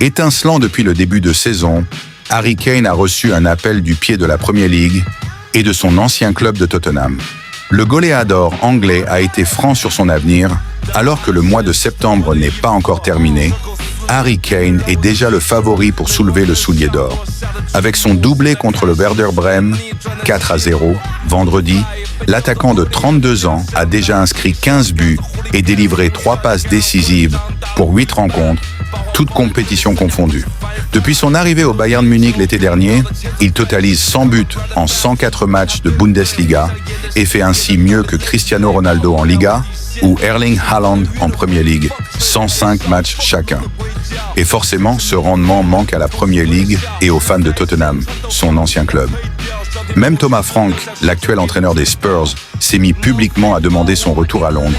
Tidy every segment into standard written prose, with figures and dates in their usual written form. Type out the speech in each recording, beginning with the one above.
Étincelant depuis le début de saison, Harry Kane a reçu un appel du pied de la Premier League et de son ancien club de Tottenham. Le goléador anglais a été franc sur son avenir, alors que le mois de septembre n'est pas encore terminé. Harry Kane est déjà le favori pour soulever le soulier d'or. Avec son doublé contre le Werder Brême, 4-0, vendredi, l'attaquant de 32 ans a déjà inscrit 15 buts et délivré 3 passes décisives pour 8 rencontres, toutes compétitions confondues. Depuis son arrivée au Bayern Munich l'été dernier, il totalise 100 buts en 104 matchs de Bundesliga et fait ainsi mieux que Cristiano Ronaldo en Liga ou Erling Haaland en Premier League, 105 matchs chacun. Et forcément, ce rendement manque à la Premier League et aux fans de Tottenham, son ancien club. Même Thomas Frank, l'actuel entraîneur des Spurs, s'est mis publiquement à demander son retour à Londres.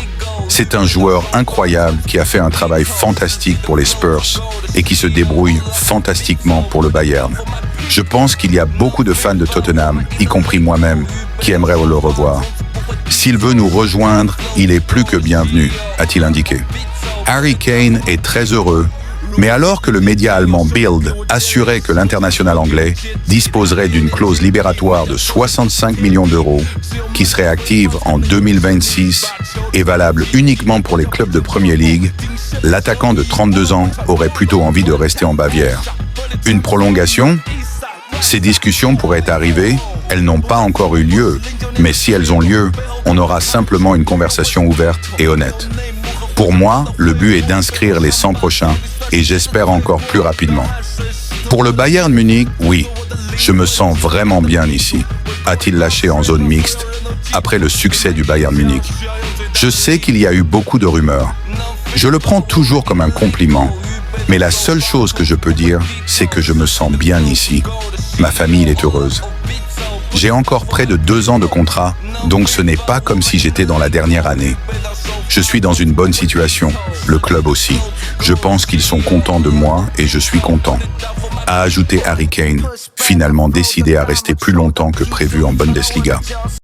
C'est un joueur incroyable qui a fait un travail fantastique pour les Spurs et qui se débrouille fantastiquement pour le Bayern. Je pense qu'il y a beaucoup de fans de Tottenham, y compris moi-même, qui aimeraient le revoir. S'il veut nous rejoindre, il est plus que bienvenu, a-t-il indiqué. Harry Kane est très heureux, mais alors que le média allemand Bild assurait que l'international anglais disposerait d'une clause libératoire de 65 millions d'euros, qui serait active en 2026 et valable uniquement pour les clubs de Premier League, l'attaquant de 32 ans aurait plutôt envie de rester en Bavière. Une prolongation ? Ces discussions pourraient arriver, elles n'ont pas encore eu lieu, mais si elles ont lieu, on aura simplement une conversation ouverte et honnête. Pour moi, le but est d'inscrire les 100 prochains, et j'espère encore plus rapidement. Pour le Bayern Munich, oui, je me sens vraiment bien ici, a-t-il lâché en zone mixte, après le succès du Bayern Munich. Je sais qu'il y a eu beaucoup de rumeurs. Je le prends toujours comme un compliment, mais la seule chose que je peux dire, c'est que je me sens bien ici. Ma famille est heureuse. J'ai encore près de 2 ans de contrat, donc ce n'est pas comme si j'étais dans la dernière année. Je suis dans une bonne situation, le club aussi. Je pense qu'ils sont contents de moi et je suis content. A ajouté Harry Kane, finalement décidé à rester plus longtemps que prévu en Bundesliga.